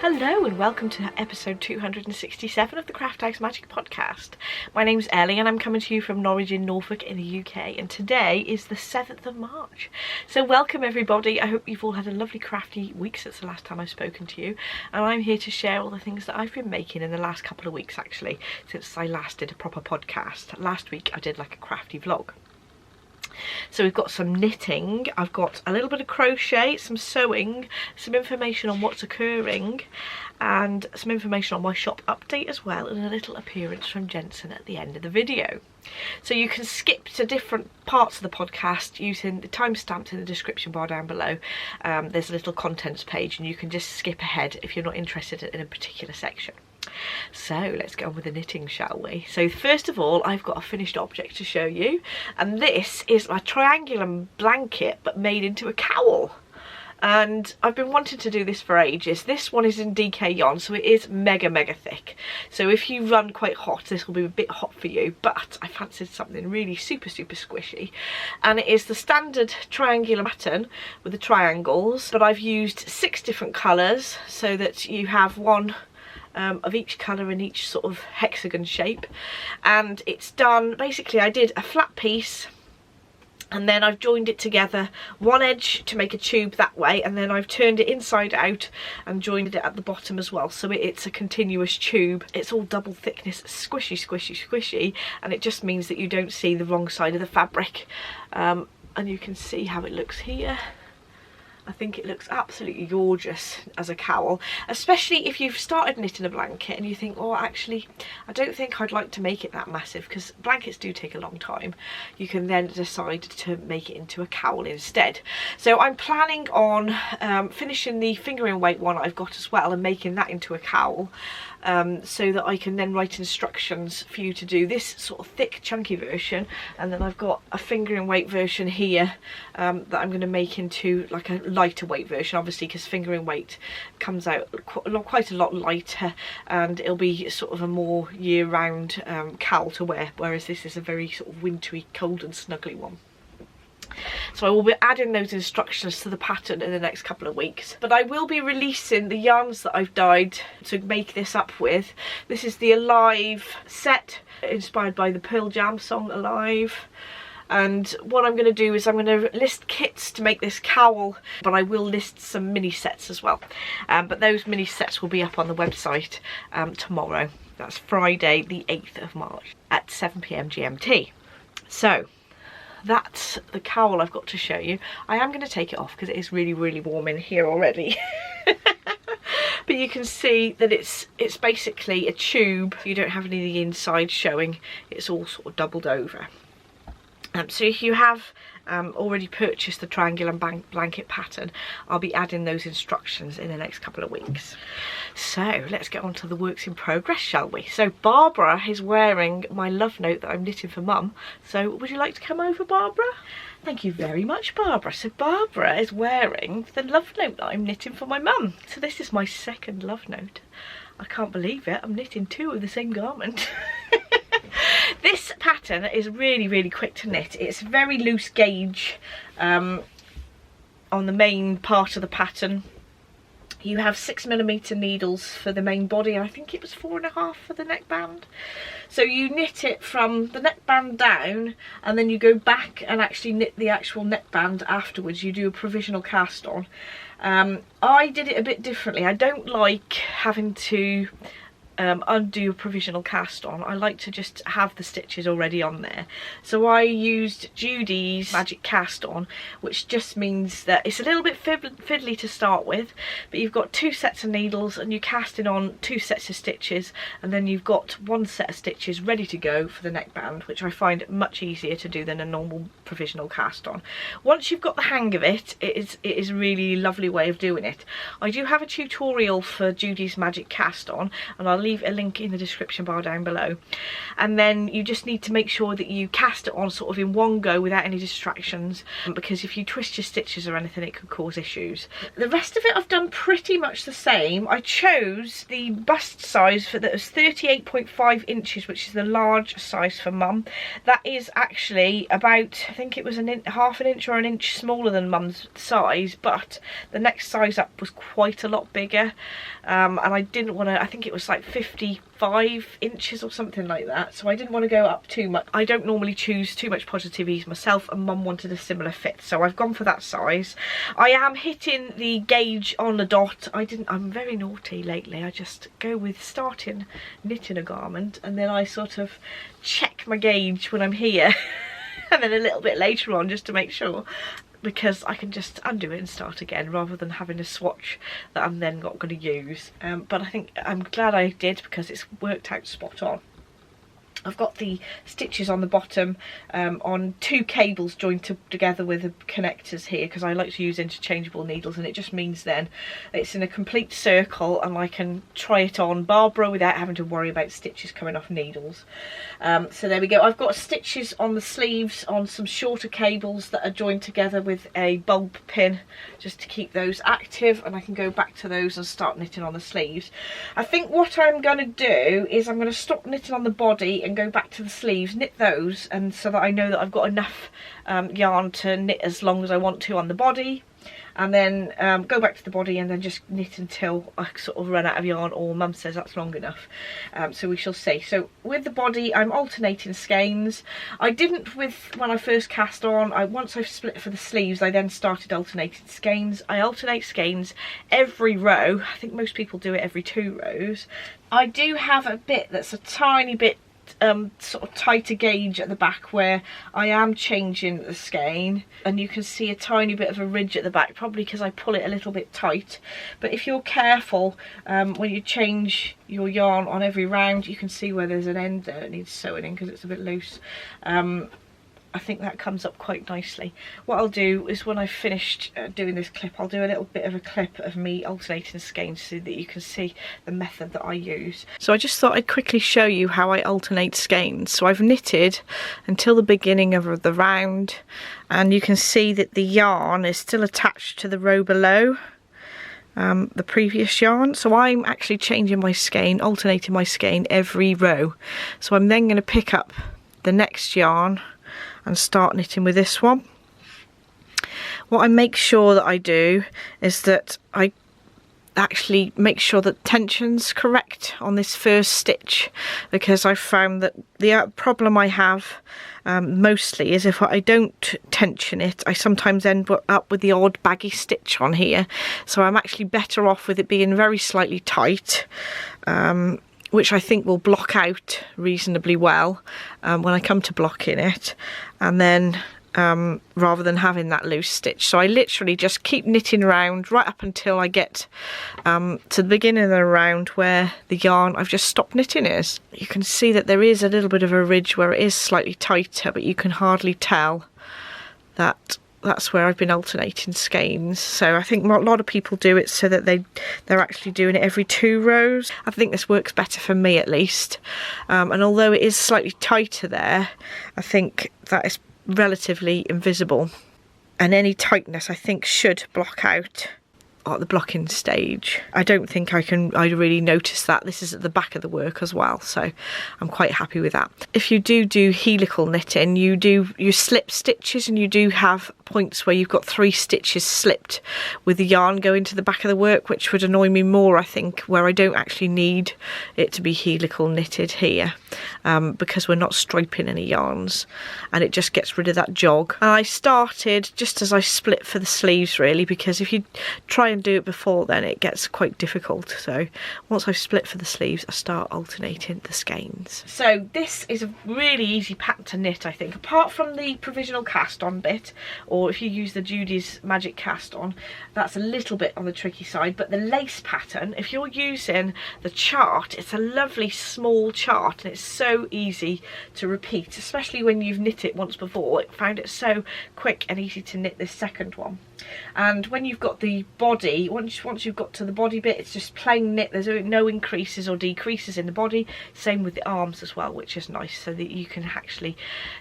Hello and welcome to episode 267 of the Craft House Magic podcast. My name's Ellie and I'm coming to you from Norwich in Norfolk in the UK, and today is the 7th of March. So welcome everybody. I hope you've all had a lovely crafty week since the last time I've spoken to you, and I'm here to share all the things that I've been making in the last couple of weeks, actually, since I last did a proper podcast. Last week I did like a crafty vlog. So we've got some knitting, I've got a little bit of crochet, some sewing, some information on what's occurring, and some information on my shop update as well, and a little appearance from Jensen at the end of the video. So you can skip to different parts of the podcast using the timestamps in the description bar down below. There's a little contents page and you can just skip ahead if you're not interested in a particular section. So let's get on with the knitting, shall we? So first of all, I've got a finished object to show you, and this is my Triangulum blanket but made into a cowl. And I've been wanting to do this for ages. This one is in DK yarn, so it is mega thick. So if you run quite hot, this will be a bit hot for you, but I fancied something really super squishy. And it is the standard triangular pattern with the triangles, but I've used 6 different colours so that you have one of each colour in each sort of hexagon shape. And it's done, basically I did a flat piece and then I've joined it together, one edge to make a tube that way, and then I've turned it inside out and joined it at the bottom as well, so it's a continuous tube. It's all double thickness, squishy, and it just means that you don't see the wrong side of the fabric. And you can see how it looks here. I think it looks absolutely gorgeous as a cowl, especially if you've started knitting a blanket and you think, oh, actually, I don't think I'd like to make it that massive, because blankets do take a long time. You can then decide to make it into a cowl instead. So I'm planning on finishing the fingering weight one I've got as well and making that into a cowl, so that I can then write instructions for you to do this sort of thick chunky version, and then I've got a fingering weight version here that I'm going to make into like a lighter weight version, obviously, because fingering weight comes out quite a lot lighter, and it'll be sort of a more year-round cowl to wear, whereas this is a very sort of wintry, cold and snuggly one. So I will be adding those instructions to the pattern in the next couple of weeks. But I will be releasing the yarns that I've dyed to make this up with. This is the Alive set, inspired by the Pearl Jam song Alive. And what I'm going to do is I'm going to list kits to make this cowl, but I will list some mini sets as well. But those mini sets will be up on the website tomorrow. That's Friday the 8th of March at 7 PM GMT. So that's the cowl I've got to show you. I am going to take it off because it is really warm in here already. But you can see that it's basically a tube. You don't have any of the inside showing. It's all sort of doubled over. So if you have already purchased the Triangulum blanket pattern, I'll be adding those instructions in the next couple of weeks. So let's get on to the works in progress, shall we? So Barbara is wearing my love note that I'm knitting for Mum. So would you like to come over, Barbara? Thank you very much, Barbara. So Barbara is wearing the love note that I'm knitting for my mum. So this is my second love note. I can't believe it. I'm knitting 2 of the same garment. This pattern is really quick to knit. It's very loose gauge on the main part of the pattern. You have 6mm needles for the main body, and I think it was 4.5 for the neckband. So you knit it from the neckband down, and then you go back and actually knit the actual neckband afterwards. You do a provisional cast on. I did it a bit differently. I don't like having to undo a provisional cast on. I like to just have the stitches already on there. So I used Judy's magic cast on, which just means that it's a little bit fiddly to start with, but you've got 2 sets of needles and you cast in on 2 sets of stitches, and then you've got 1 set of stitches ready to go for the neckband, which I find much easier to do than a normal provisional cast on. Once you've got the hang of it, it is a really lovely way of doing it. I do have a tutorial for Judy's magic cast on, and I'll leave a link in the description bar down below. And then you just need to make sure that you cast it on sort of in one go without any distractions, because if you twist your stitches or anything it could cause issues. The rest of it I've done pretty much the same. I chose the bust size for that was 38.5 inches, which is the large size for mum. That is actually about, I think it was half an inch or an inch smaller than mum's size, but the next size up was quite a lot bigger, and I didn't want to, I think it was like 55 inches or something like that, so I didn't want to go up too much. I don't normally choose too much positive ease myself, and mum wanted a similar fit, so I've gone for that size. I am hitting the gauge on the dot. I'm very naughty lately. I just go with starting knitting a garment and then I sort of check my gauge when I'm here and then a little bit later on just to make sure, because I can just undo it and start again rather than having a swatch that I'm then not going to use. But I think I'm glad I did, because it's worked out spot on. I've got the stitches on the bottom on 2 cables joined together with the connectors here, because I like to use interchangeable needles, and it just means then it's in a complete circle and I can try it on Barbara without having to worry about stitches coming off needles. So there we go. I've got stitches on the sleeves on some shorter cables that are joined together with a bulb pin just to keep those active, and I can go back to those and start knitting on the sleeves. I think what I'm going to do is I'm going to stop knitting on the body and go back to the sleeves, knit those, and so that I know that I've got enough yarn to knit as long as I want to on the body, and then go back to the body and then just knit until I sort of run out of yarn, or mum says that's long enough. So we shall see. So with the body I'm alternating skeins. I didn't when I first cast on. Once I've split for the sleeves I then started alternating skeins. I alternate skeins every row. I think most people do it every 2 rows. I do have a bit that's a tiny bit sort of tighter gauge at the back where I am changing the skein, and you can see a tiny bit of a ridge at the back, probably because I pull it a little bit tight. But if you're careful when you change your yarn on every round, you can see where there's an end there that needs sewing in because it's a bit loose. I think that comes up quite nicely. What I'll do is when I've finished doing this clip, I'll do a little bit of a clip of me alternating skeins so that you can see the method that I use. So I just thought I'd quickly show you how I alternate skeins. So I've knitted until the beginning of the round, and you can see that the yarn is still attached to the row below the previous yarn. So I'm actually changing my skein, alternating my skein every row. So I'm then going to pick up the next yarn and start knitting with this one. What I make sure that I do is that I actually make sure that tension's correct on this first stitch, because I found that the problem I have mostly is if I don't tension it, I sometimes end up with the odd baggy stitch on here. So I'm actually better off with it being very slightly tight, which I think will block out reasonably well when I come to blocking it, and then rather than having that loose stitch. So I literally just keep knitting around right up until I get to the beginning of the round where the yarn I've just stopped knitting is. You can see that there is a little bit of a ridge where it is slightly tighter, but you can hardly tell that that's where I've been alternating skeins. So I think a lot of people do it so that they're actually doing it every 2 rows. I think this works better for me at least, and although it is slightly tighter there, I think that is relatively invisible, and any tightness I think should block out at the blocking stage. I don't think I really notice that. This is at the back of the work as well, so I'm quite happy with that. If you do helical knitting, you slip stitches, and you do have points where you've got 3 stitches slipped with the yarn going to the back of the work, which would annoy me more, I think, where I don't actually need it to be helical knitted here, because we're not striping any yarns, and it just gets rid of that jog. And I started just as I split for the sleeves really, because if you try and do it before then it gets quite difficult. So once I've split for the sleeves I start alternating the skeins. So this is a really easy pattern to knit, I think, apart from the provisional cast on bit, or if you use the Judy's magic cast on, that's a little bit on the tricky side. But the lace pattern, if you're using the chart, it's a lovely small chart and it's so easy to repeat, especially when you've knit it once before. I found it so quick and easy to knit this second one. And when you've got the body, once you've got to the body bit, it's just plain knit. There's no increases or decreases in the body. Same with the arms as well, which is nice, so that you can actually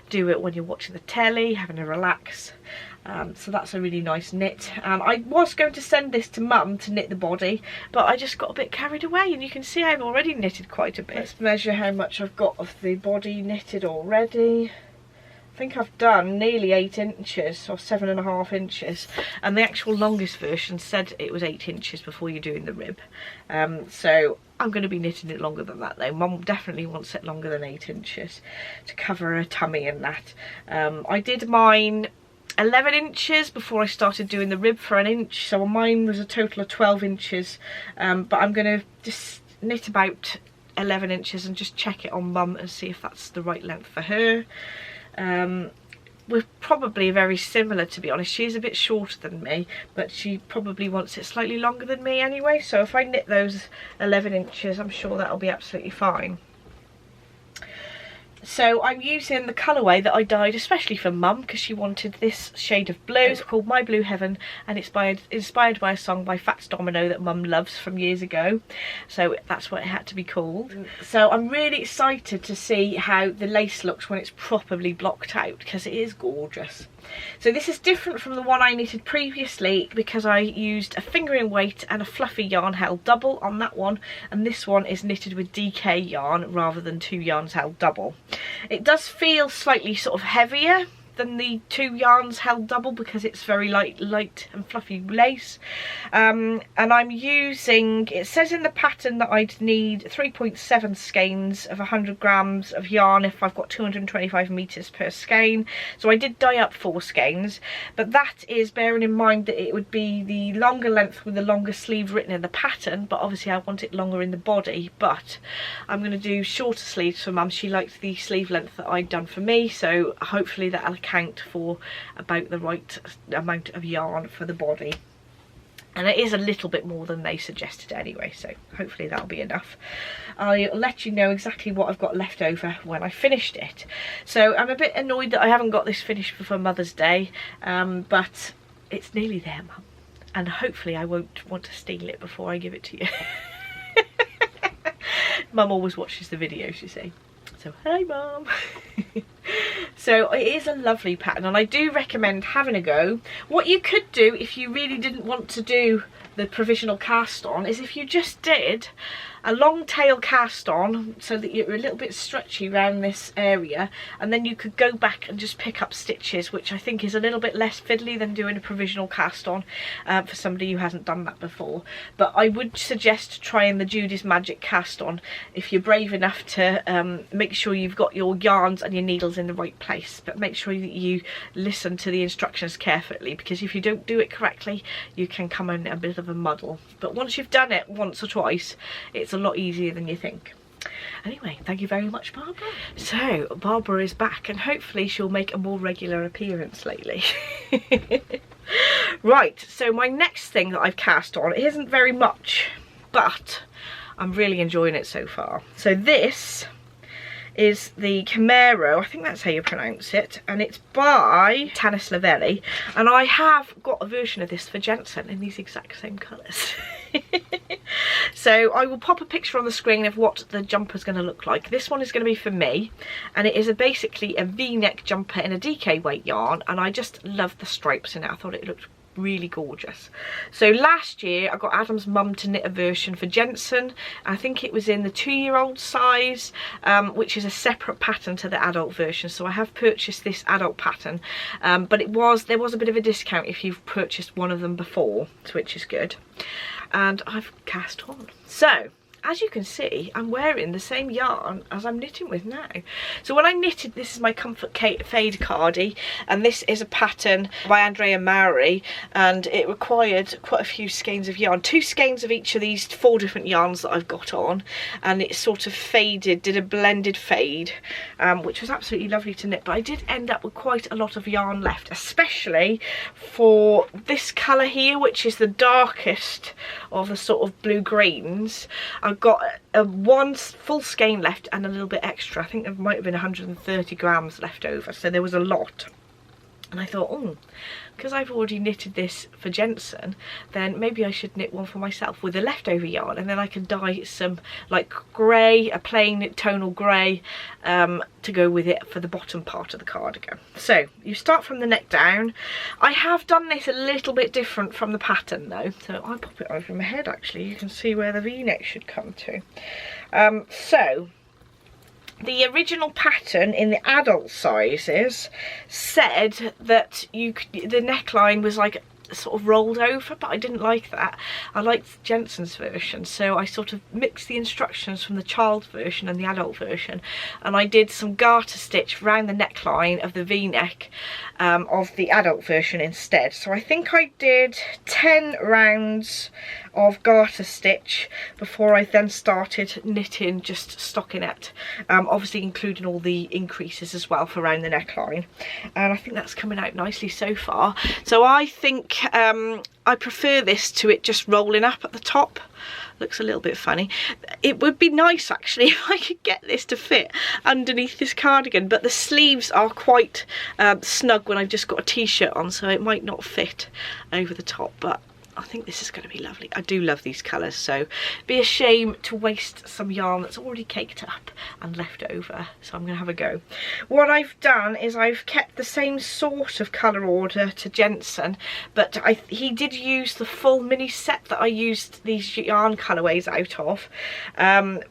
do it when you're watching the telly, having a relax. So that's a really nice knit. I was going to send this to Mum to knit the body, but I just got a bit carried away, and you can see I've already knitted quite a bit. Let's measure how much I've got of the body knitted already. I think I've done nearly 8 inches or 7.5 inches, and the actual longest version said it was 8 inches before you're doing the rib. So I'm going to be knitting it longer than that though. Mum definitely wants it longer than 8 inches to cover her tummy and that. I did mine 11 inches before I started doing the rib for 1 inch, so mine was a total of 12 inches, but I'm going to just knit about 11 inches and just check it on Mum and see if that's the right length for her. We're probably very similar, to be honest. She's a bit shorter than me, but she probably wants it slightly longer than me anyway, so if I knit those 11 inches I'm sure that'll be absolutely fine. So I'm using the colourway that I dyed especially for Mum, because she wanted this shade of blue. It's called My Blue Heaven, and it's inspired by a song by Fats Domino that Mum loves from years ago. So that's what it had to be called. So I'm really excited to see how the lace looks when it's properly blocked out, because it is gorgeous. So this is different from the one I knitted previously, because I used a fingering weight and a fluffy yarn held double on that one, and this one is knitted with DK yarn rather than 2 yarns held double. It does feel slightly sort of heavier than the 2 yarns held double, because it's very light and fluffy lace. And I'm using, it says in the pattern that I'd need 3.7 skeins of 100 grams of yarn if I've got 225 meters per skein. So I did dye up 4 skeins, but that is bearing in mind that it would be the longer length with the longer sleeve written in the pattern, but obviously I want it longer in the body. But I'm going to do shorter sleeves for Mum. She liked the sleeve length that I'd done for me, so hopefully that'll account for about the right amount of yarn for the body. And it is a little bit more than they suggested anyway, so hopefully that'll be enough. I'll let you know exactly what I've got left over when I finished it. So I'm a bit annoyed that I haven't got this finished before Mother's Day, but it's nearly there, Mum, and hopefully I won't want to steal it before I give it to you. Mum always watches the videos, you see. So hi Mum. So it is a lovely pattern, and I do recommend having a go. What you could do if you really didn't want to do the provisional cast on is if you just did a long tail cast on, so that you're a little bit stretchy around this area, and then you could go back and just pick up stitches, which I think is a little bit less fiddly than doing a provisional cast on for somebody who hasn't done that before. But I would suggest trying the Judy's Magic cast on if you're brave enough to make sure you've got your yarns and your needles in the right place, but make sure that you listen to the instructions carefully, because if you don't do it correctly you can come in a bit of a muddle. But once you've done it once or twice, it's a lot easier than you think. Anyway, thank you very much, Barbara. So Barbara is back, and hopefully she'll make a more regular appearance lately. Right, so my next thing that I've cast on, it isn't very much, but I'm really enjoying it so far. So this is the Camero, I think that's how you pronounce it, and it's by Tanis Lavelli, and I have got a version of this for Jensen in these exact same colours. So I will pop a picture on the screen of what the jumper's going to look like. This one is going to be for me, and it is basically a V-neck jumper in a DK weight yarn, and I just love the stripes in it. I thought it looked really gorgeous. So last year I got Adam's mum to knit a version for Jensen. I think it was in the 2-year-old size, which is a separate pattern to the adult version. So I have purchased this adult pattern, but there was a bit of a discount if you've purchased one of them before, which is good. And I've cast on. So as you can see, I'm wearing the same yarn as I'm knitting with now. So when I knitted, this is my Comfort Fade cardi, and this is a pattern by Andrea Mowry, and it required quite a few skeins of yarn, 2 skeins of each of these 4 different yarns that I've got on, and it sort of faded, did a blended fade, which was absolutely lovely to knit. But I did end up with quite a lot of yarn left, especially for this colour here, which is the darkest of the sort of blue greens. I've got one full skein left and a little bit extra. I think there might have been 130 grams left over, so there was a lot. And I thought, oh, because I've already knitted this for Jensen, then maybe I should knit one for myself with the leftover yarn, and then I can dye some like grey, a plain tonal grey, to go with it for the bottom part of the cardigan. So you start from the neck down. I have done this a little bit different from the pattern though, so I'll pop it over my head actually. You can see where the V-neck should come to. So the original pattern in the adult sizes said that the neckline was like sort of rolled over, but I didn't like that. I liked Jensen's version, so I sort of mixed the instructions from the child version and the adult version, and I did some garter stitch around the neckline of the V-neck of the adult version instead. So I think I did 10 rounds of garter stitch before I then started knitting just stockinette, obviously including all the increases as well for around the neckline, and I think that's coming out nicely so far. So I think I prefer this to it just rolling up at the top. Looks a little bit funny. It would be nice actually if I could get this to fit underneath this cardigan, but the sleeves are quite snug when I've just got a t-shirt on, so it might not fit over the top, but I think this is going to be lovely. I do love these colours, so it'd be a shame to waste some yarn that's already caked up and left over, so I'm going to have a go. What I've done is I've kept the same sort of colour order to Jensen, but he did use the full mini set that I used these yarn colourways out of,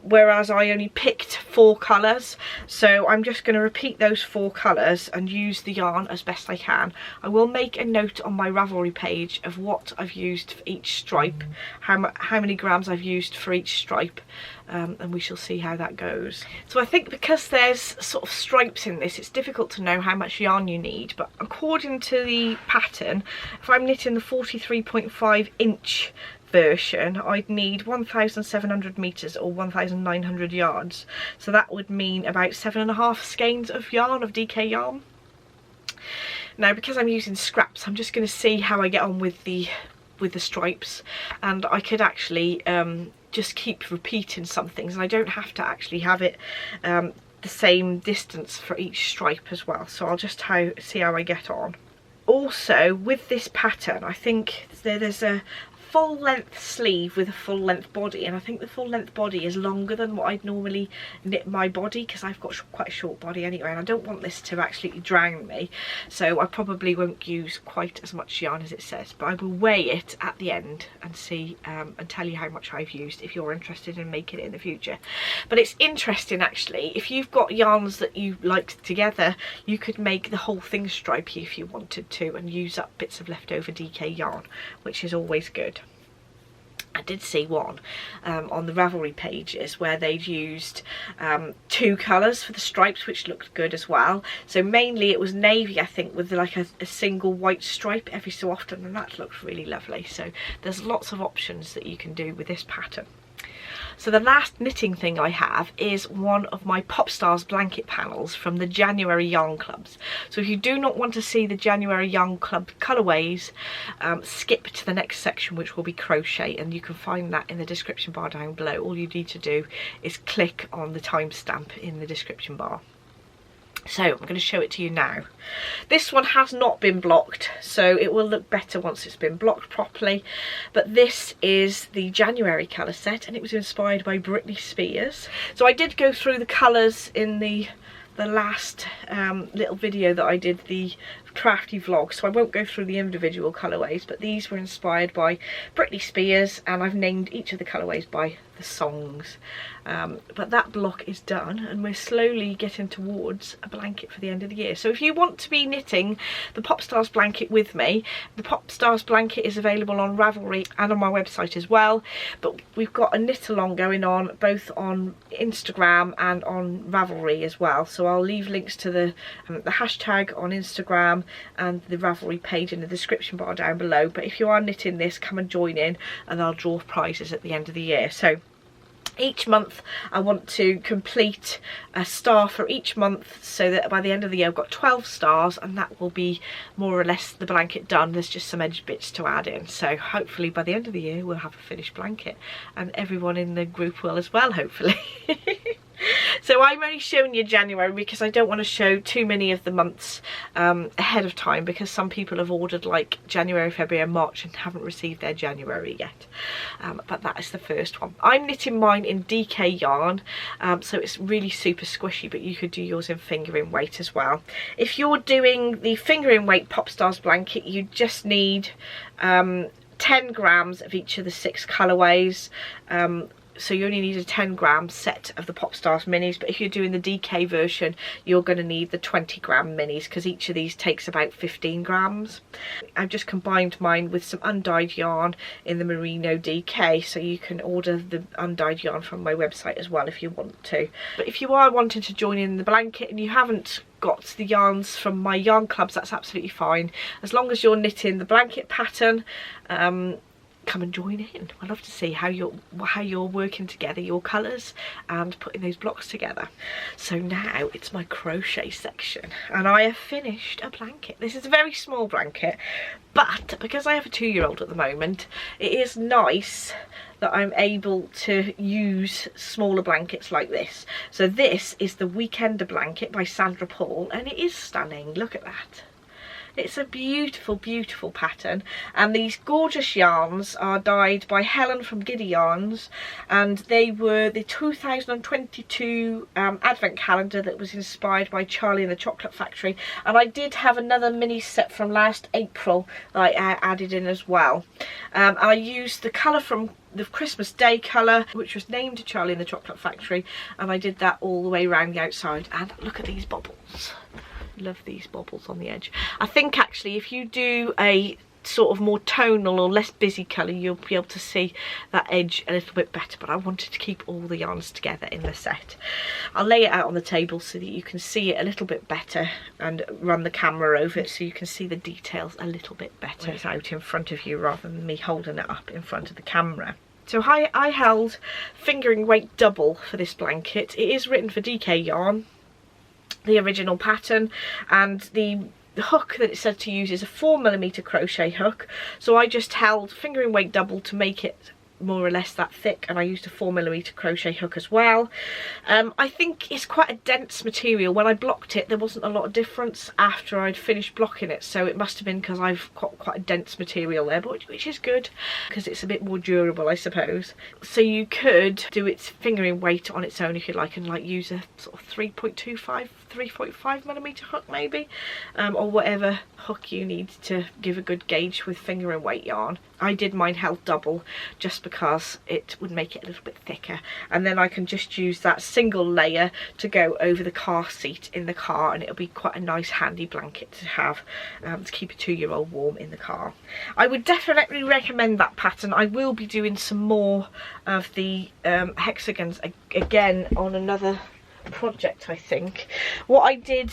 whereas I only picked 4 colours, so I'm just going to repeat those 4 colours and use the yarn as best I can. I will make a note on my Ravelry page of what I've used for each stripe, how many grams I've used for each stripe, and we shall see how that goes. So I think because there's sort of stripes in this, it's difficult to know how much yarn you need, but according to the pattern, if I'm knitting the 43.5 inch version, I'd need 1,700 meters or 1,900 yards, so that would mean about 7.5 skeins of yarn, of DK yarn. Now because I'm using scraps, I'm just going to see how I get on with the stripes, and I could actually just keep repeating some things, and I don't have to actually have it the same distance for each stripe as well, so I'll just see how I get on. Also with this pattern, I think there's a full length sleeve with a full length body, and I think the full length body is longer than what I'd normally knit my body, because I've got quite a short body anyway, and I don't want this to actually drown me, so I probably won't use quite as much yarn as it says, but I will weigh it at the end and see and tell you how much I've used if you're interested in making it in the future. But it's interesting actually, if you've got yarns that you like together, you could make the whole thing stripy if you wanted to and use up bits of leftover DK yarn, which is always good. I did see one on the Ravelry pages where they'd used 2 colours for the stripes, which looked good as well. So mainly it was navy, I think, with like a single white stripe every so often, and that looked really lovely. So there's lots of options that you can do with this pattern. So the last knitting thing I have is one of my Pop Stars blanket panels from the January Yarn Clubs. So if you do not want to see the January Yarn Club colourways, skip to the next section, which will be crochet, and you can find that in the description bar down below. All you need to do is click on the timestamp in the description bar. So I'm going to show it to you now. This one has not been blocked, so it will look better once it's been blocked properly, but this is the January colour set, and it was inspired by Britney Spears. So I did go through the colours in the last little video that I did, the crafty vlog, so I won't go through the individual colourways, but these were inspired by Britney Spears, and I've named each of the colourways by the songs. But that block is done, and we're slowly getting towards a blanket for the end of the year. So if you want to be knitting the Pop Stars blanket with me, the Pop Stars blanket is available on Ravelry and on my website as well, but we've got a knit along going on both on Instagram and on Ravelry as well, so I'll leave links to the hashtag on Instagram and the Ravelry page in the description bar down below. But if you are knitting this, come and join in, and I'll draw prizes at the end of the year. So each month I want to complete a star for each month, so that by the end of the year I've got 12 stars, and that will be more or less the blanket done. There's just some edge bits to add in, so hopefully by the end of the year we'll have a finished blanket, and everyone in the group will as well, hopefully. So I'm only showing you January because I don't want to show too many of the months ahead of time, because some people have ordered like January, February and March and haven't received their January yet. But that is the first one. I'm knitting mine in DK yarn, so it's really super squishy, but you could do yours in fingering weight as well. If you're doing the fingering weight Pop Stars blanket, you just need 10 grams of each of the 6 colourways. So you only need a 10 gram set of the Pop Stars minis, but if you're doing the DK version, you're going to need the 20 gram minis, because each of these takes about 15 grams. I've just combined mine with some undyed yarn in the merino DK, so you can order the undyed yarn from my website as well if you want to. But if you are wanting to join in the blanket and you haven't got the yarns from my yarn clubs, that's absolutely fine. As long as you're knitting the blanket pattern, come and join in. I'd love to see how you're working together, your colours, and putting those blocks together. So now it's my crochet section, and I have finished a blanket. This is a very small blanket, but because I have a 2-year-old at the moment, it is nice that I'm able to use smaller blankets like this. So this is the Weekender blanket by Sandra, and it is stunning. Look at that. It's a beautiful, beautiful pattern, and these gorgeous yarns are dyed by Helen from Giddy Yarns, and they were the 2022 advent calendar that was inspired by Charlie and the Chocolate Factory. And I did have another mini set from last April that I added in as well. I used the colour from the Christmas Day colour, which was named Charlie and the Chocolate Factory, and I did that all the way around the outside. And look at these bobbles. Love these bobbles on the edge. I think actually if you do a sort of more tonal or less busy colour, you'll be able to see that edge a little bit better, but I wanted to keep all the yarns together in the set. I'll lay it out on the table so that you can see it a little bit better and run the camera over it so you can see the details a little bit better. It's out in front of you rather than me holding it up in front of the camera. So I held fingering weight double for this blanket. It is written for DK yarn, the original pattern, and the hook that it said to use is a 4mm crochet hook, so I just held fingering weight double to make it more or less that thick, and I used a 4mm crochet hook as well. I think it's quite a dense material. When I blocked it, there wasn't a lot of difference after I'd finished blocking it, so it must have been because I've got quite a dense material there, but which is good because it's a bit more durable, I suppose. So you could do its fingering weight on its own if you like, and like use a sort of 3.5mm hook maybe, or whatever hook you need to give a good gauge with fingering weight yarn. I did mine held double just because it would make it a little bit thicker, and then I can just use that single layer to go over the car seat in the car, and it'll be quite a nice handy blanket to have to keep a 2-year-old warm in the car. I would definitely recommend that pattern. I will be doing some more of the hexagons again on another project, I think. What I did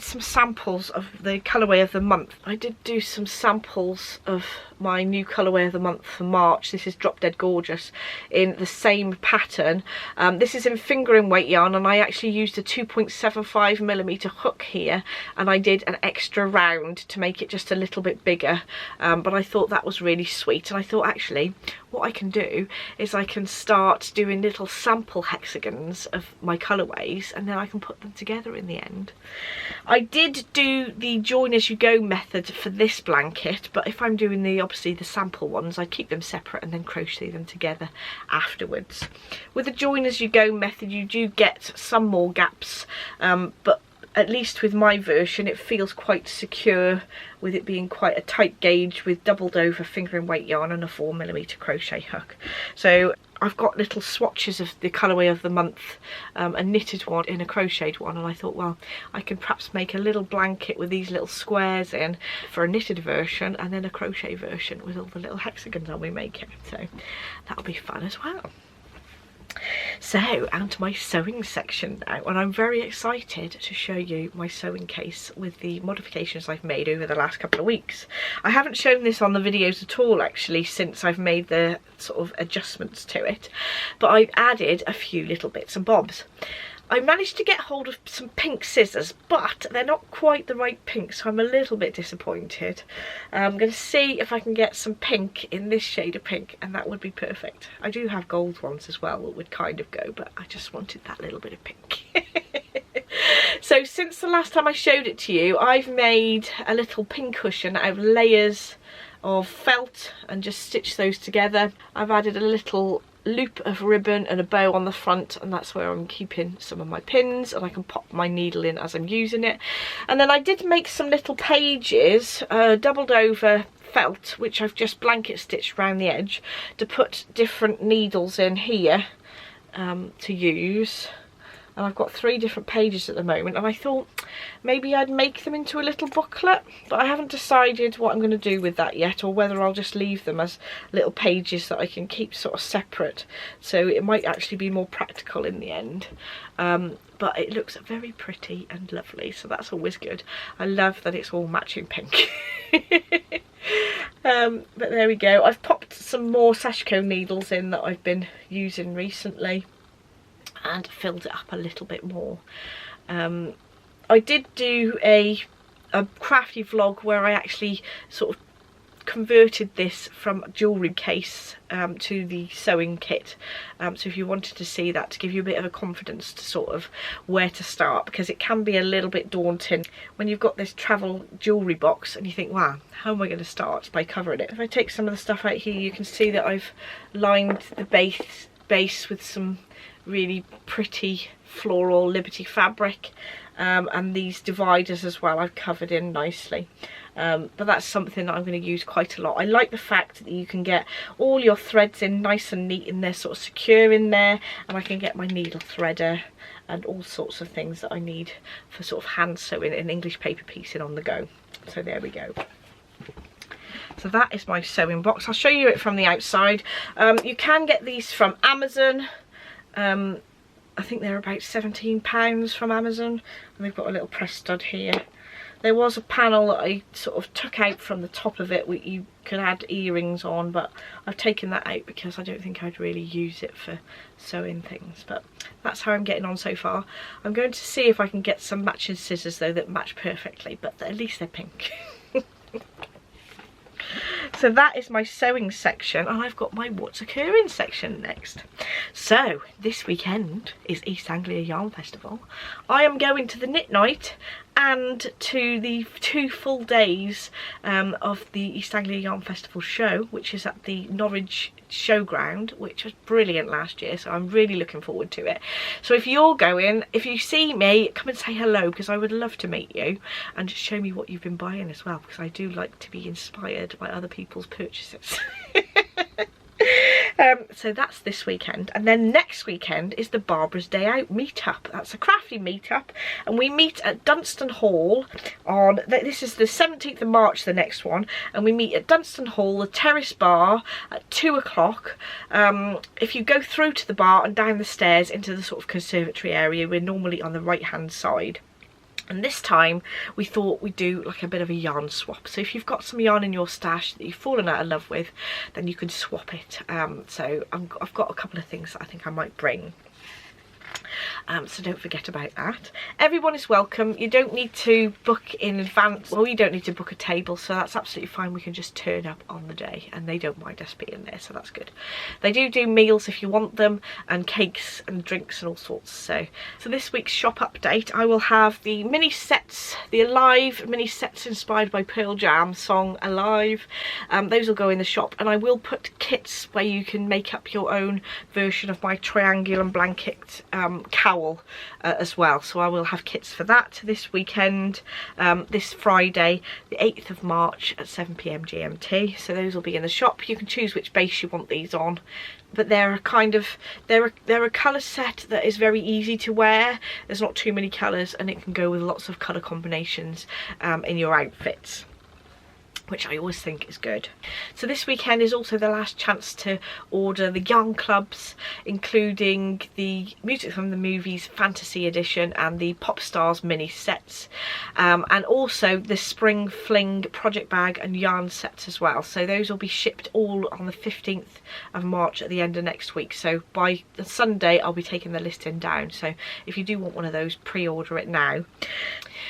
some samples of the colourway of the month. I did do some samples of my new colourway of the month for March. This is Drop Dead Gorgeous in the same pattern. This is in fingering weight yarn, and I actually used a 2.75mm hook here, and I did an extra round to make it just a little bit bigger, but I thought that was really sweet, and I thought actually what I can do is I can start doing little sample hexagons of my colourways, and then I can put them together in the end. I did do the join as you go method for this blanket, but if I'm doing obviously the sample ones, I keep them separate and then crochet them together afterwards. With the join as you go method, you do get some more gaps, but at least with my version it feels quite secure, with it being quite a tight gauge with doubled over fingering weight yarn and a 4mm crochet hook. So I've got little swatches of the colourway of the month, a knitted one and a crocheted one, and I thought, well, I can perhaps make a little blanket with these little squares in for a knitted version, and then a crochet version with all the little hexagons I'll be making. So that'll be fun as well. So, on to my sewing section now, and I'm very excited to show you my sewing case with the modifications I've made over the last couple of weeks. I haven't shown this on the videos at all actually since I've made the sort of adjustments to it, but I've added a few little bits and bobs. I managed to get hold of some pink scissors, but they're not quite the right pink, so I'm a little bit disappointed. I'm going to see if I can get some pink in this shade of pink, and that would be perfect. I do have gold ones as well that would kind of go, but I just wanted that little bit of pink. So since the last time I showed it to you, I've made a little pin cushion out of layers of felt and just stitched those together. I've added a little loop of ribbon and a bow on the front, and that's where I'm keeping some of my pins, and I can pop my needle in as I'm using it. And then I did make some little pages, doubled over felt, which I've just blanket stitched around the edge to put different needles in here to use. And I've got 3 different pages at the moment, and I thought maybe I'd make them into a little booklet, but I haven't decided what I'm going to do with that yet, or whether I'll just leave them as little pages that I can keep sort of separate, so it might actually be more practical in the end. But it looks very pretty and lovely, so that's always good. I love that it's all matching pink. But there we go. I've popped some more Sashiko needles in that I've been using recently and filled it up a little bit more. I did do a crafty vlog where I actually sort of converted this from a jewellery case to the sewing kit, so if you wanted to see that, to give you a bit of a confidence to sort of where to start, because it can be a little bit daunting when you've got this travel jewellery box and you think, wow, how am I going to start by covering it? If I take some of the stuff out here, you can see that I've lined the base with some really pretty floral Liberty fabric, and these dividers as well I've covered in nicely, but that's something that I'm going to use quite a lot. I like the fact that you can get all your threads in nice and neat and they're sort of secure in there, and I can get my needle threader and all sorts of things that I need for sort of hand sewing and English paper piecing on the go. So there we go. So that is my sewing box. I'll show you it from the outside. You can get these from Amazon. I think they're about £17 from Amazon, and they've got a little press stud here. There was a panel that I sort of took out from the top of it where you could add earrings on, but I've taken that out because I don't think I'd really use it for sewing things. But that's how I'm getting on so far. I'm going to see if I can get some matching scissors though that match perfectly, but at least they're pink. So that is my sewing section, and I've got my what's occurring section next. So this weekend is East Anglia Yarn Festival. I am going to the knit night and to the 2 full days of the East Anglia Yarn Festival show, which is at the Norwich showground, which was brilliant last year, so I'm really looking forward to it. So if you're going, if you see me, come and say hello, because I would love to meet you and just show me what you've been buying as well, because I do like to be inspired by other people's purchases. So that's this weekend, and then next weekend is the Barbara's Day Out meetup. That's a crafty meetup, and we meet at Dunstan Hall on, this is the 17th of March, the next one, and we meet at Dunstan Hall, the Terrace Bar, at 2 o'clock. If you go through to the bar and down the stairs into the sort of conservatory area, we're normally on the right hand side. And this time we thought we'd do like a bit of a yarn swap. So if you've got some yarn in your stash that you've fallen out of love with, then you can swap it. So I've got a couple of things that I think I might bring. So don't forget about that. Everyone is welcome. You don't need to book in advance. Well, you don't need to book a table, so that's absolutely fine. We can just turn up on the day, and they don't mind us being there, so that's good. They do meals if you want them, and cakes and drinks and all sorts. So this week's shop update, I will have the mini sets, the Alive mini sets inspired by Pearl Jam song Alive. Those will go in the shop, and I will put kits where you can make up your own version of my Triangulum blanket cowl as well. So I will have kits for that this weekend, this Friday the 8th of March at 7 PM GMT. So those will be in the shop. You can choose which base you want these on, but they're a kind of, they're a colour set that is very easy to wear. There's not too many colours, and it can go with lots of colour combinations in your outfits. which I always think is good. So this weekend is also the last chance to order the yarn clubs, including the Music from the Movies Fantasy Edition and the Pop Stars mini sets, and also the Spring Fling project bag and yarn sets as well. So those will be shipped all on the 15th of March at the end of next week. So by Sunday I'll be taking the listing down, so if you do want one of those, pre-order it now.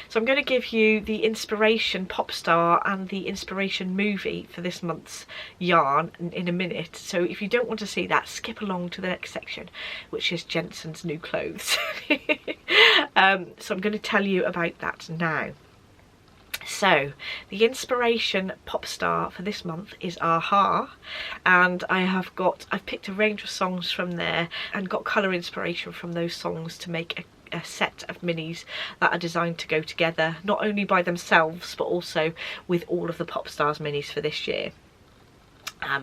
So I'm going to give you the inspiration pop star and the inspiration movie for this month's yarn in a minute. So if you don't want to see that, skip along to the next section, which is Jensen's new clothes. So I'm going to tell you about that now. So the inspiration pop star for this month is Aha, and I've picked a range of songs from there and got colour inspiration from those songs to make a set of minis that are designed to go together, not only by themselves but also with all of the Pop Stars minis for this year.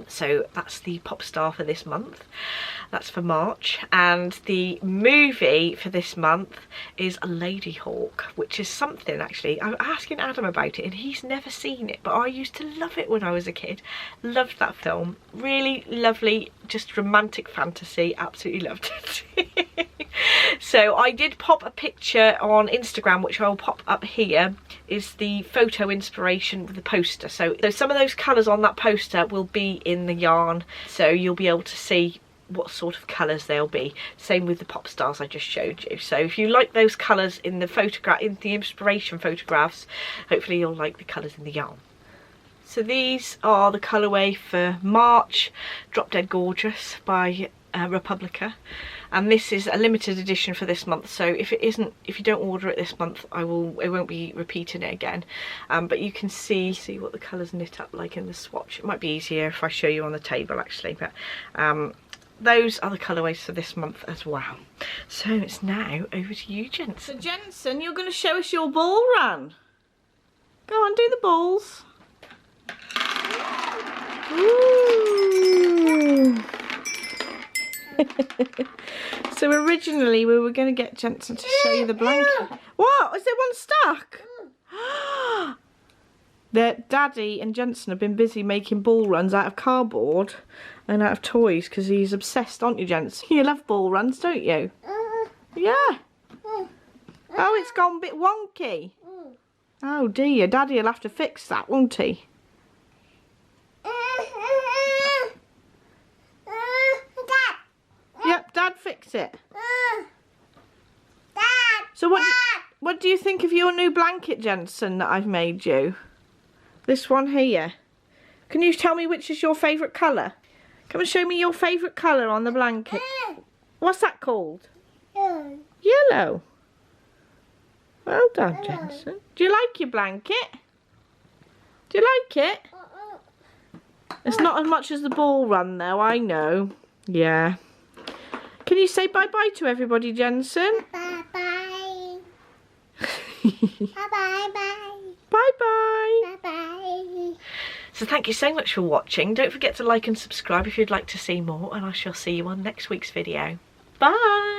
So that's the pop star for this month, that's for March. And the movie for this month is Lady Hawk, which is something, actually I'm asking Adam about it and he's never seen it, but I used to love it when I was a kid. Loved that film, really lovely, just romantic fantasy, absolutely loved it. So I did pop a picture on Instagram, which I'll pop up here, is the photo inspiration with the poster. So some of those colours on that poster will be in the yarn, so you'll be able to see what sort of colours they'll be. Same with the pop stars I just showed you. So if you like those colours in the photograph, in the inspiration photographs, hopefully you'll like the colours in the yarn. So these are the colourway for March, Drop Dead Gorgeous by Republica, and this is a limited edition for this month. So if you don't order it this month, I won't be repeating it again. But you can see what the colours knit up like in the swatch. It might be easier if I show you on the table actually, but those are the colourways for this month as well. So it's now over to you, Jensen. So Jensen, you're going to show us your ball run. Go on, do the balls. Ooh. So originally we were going to get Jensen to show you the blanket. What? Is there one stuck? That Daddy and Jensen have been busy making ball runs out of cardboard and out of toys because he's obsessed, aren't you, Jensen? You love ball runs, don't you? Yeah. Oh, it's gone a bit wonky. Oh dear, Daddy will have to fix that, won't he? Yep, Dad fix it. So what do you think of your new blanket, Jensen, that I've made you? This one here. Can you tell me which is your favourite colour? Come and show me your favourite colour on the blanket. What's that called? Yellow. Well done, Jensen. Do you like your blanket? Do you like it? It's not as much as the ball run though, I know. Yeah. Can you say bye-bye to everybody, Jensen? Bye-bye. Bye-bye. Bye-bye. Bye-bye. So thank you so much for watching. Don't forget to like and subscribe if you'd like to see more, and I shall see you on next week's video. Bye!